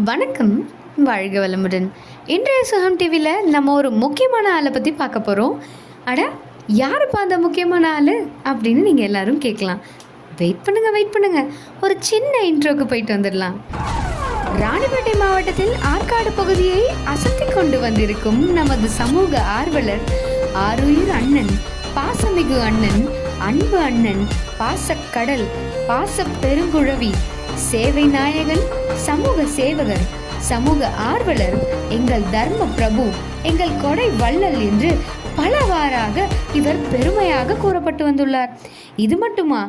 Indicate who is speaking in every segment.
Speaker 1: வணக்கம், வாழ்க வளமுடன். இன்றைய சுகம் டிவியில் நம்ம ஒரு முக்கியமான ஆளை பற்றி பார்க்க போகிறோம். அட, யாருப்பா அந்த முக்கியமான ஆள் அப்படின்னு நீங்கள் எல்லாரும் கேட்கலாம். வெயிட் பண்ணுங்க, ஒரு சின்ன இன்ட்ரோக்கு போயிட்டு வந்துடலாம். ராணிப்பேட்டை மாவட்டத்தில் ஆற்காடு பகுதியை அசத்தி கொண்டு வந்திருக்கும் நமது சமூக ஆர்வலர், ஆருயிர் அண்ணன், பாசமிகு அண்ணன், அன்பு அண்ணன், பாசக்கடல், பாச பெருங்குழவி, சேவை நாயகன், சமூக சேவகர், சமூக ஆர்வலர், எங்கள் தர்ம பிரபு, எங்கள் கொடை வள்ளல் என்று பலவாறாக இவர் பெருமையாக கூறப்பட்டு வந்துள்ளார். இது மட்டுமா,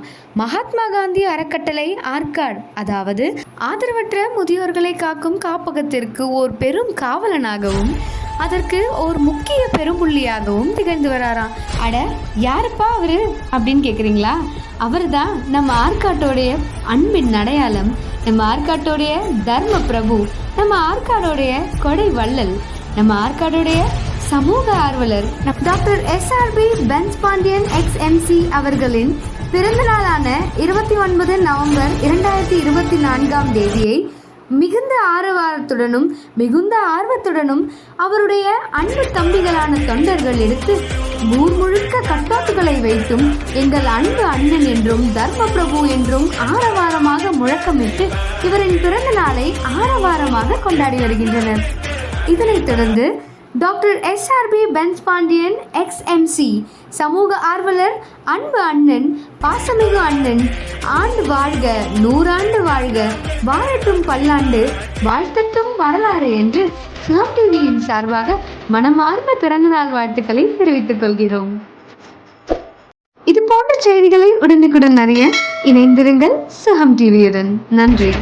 Speaker 1: மகாத்மா காந்தி அறக்கட்டளை ஆற்காடு, அதாவது ஆதரவற்ற முதியோர்களை காக்கும் காப்பகத்திற்கு ஓர் பெரும் காவலனாகவும் அதற்கு ஒரு முக்கிய பெரும்புள்ளியாகவும் திகழ்ந்து வராராம். அட, யாருப்பா அவரு அப்படின்னு கேட்குறீங்களா? அவர் தான் நம்ம ஆற்காட்டோடைய அன்பின் அடையாளம், நம்ம ஆற்காட்டோடைய தர்ம பிரபு, நம்ம ஆற்காடோடைய கொடை வள்ளல், நம்ம ஆற்காடோடைய சமூக ஆர்வலர் doctor SRB Benz Pandian XMC அவர்களின் பிறந்த நாளான 29 நவம்பர் 2024 மிகுந்த ஆரவாரத்துடனும் மிகுந்த ஆர்வத்துடனும் அவருடைய அன்பு தம்பிகளான தொண்டர்கள் எடுத்து ஊர் முழுக்க கட்டாத்துகளை வைத்தும் எங்கள் அன்பு அண்ணன் என்றும் தர்ம பிரபு என்றும் ஆரவாரமாக முழக்கமிட்டு இவரின் பிறந்த நாளை ஆரவாரமாக கொண்டாடி வருகின்றனர். இதனைத் தொடர்ந்து doctor SRB Benz Pandian XMC சமூக ஆர்வலர், அன்பு அண்ணன், பாசமிகு அண்ணன், ஆண்டு வாழ்க, 100 ஆண்டு வாழ்க, வாழட்டும் பல்லாண்டு, வாழ்த்தட்டும் வரலாறு என்று சுகம் டிவியின் சார்பாக மனமார்ந்த பிறந்தநாள் வாழ்த்துக்களை தெரிவித்துக் கொள்கிறோம். இது போன்ற செய்திகளை உடனுக்குடன் அறிய இணைந்திருங்கள் சுகம் டிவியுடன். நன்றி.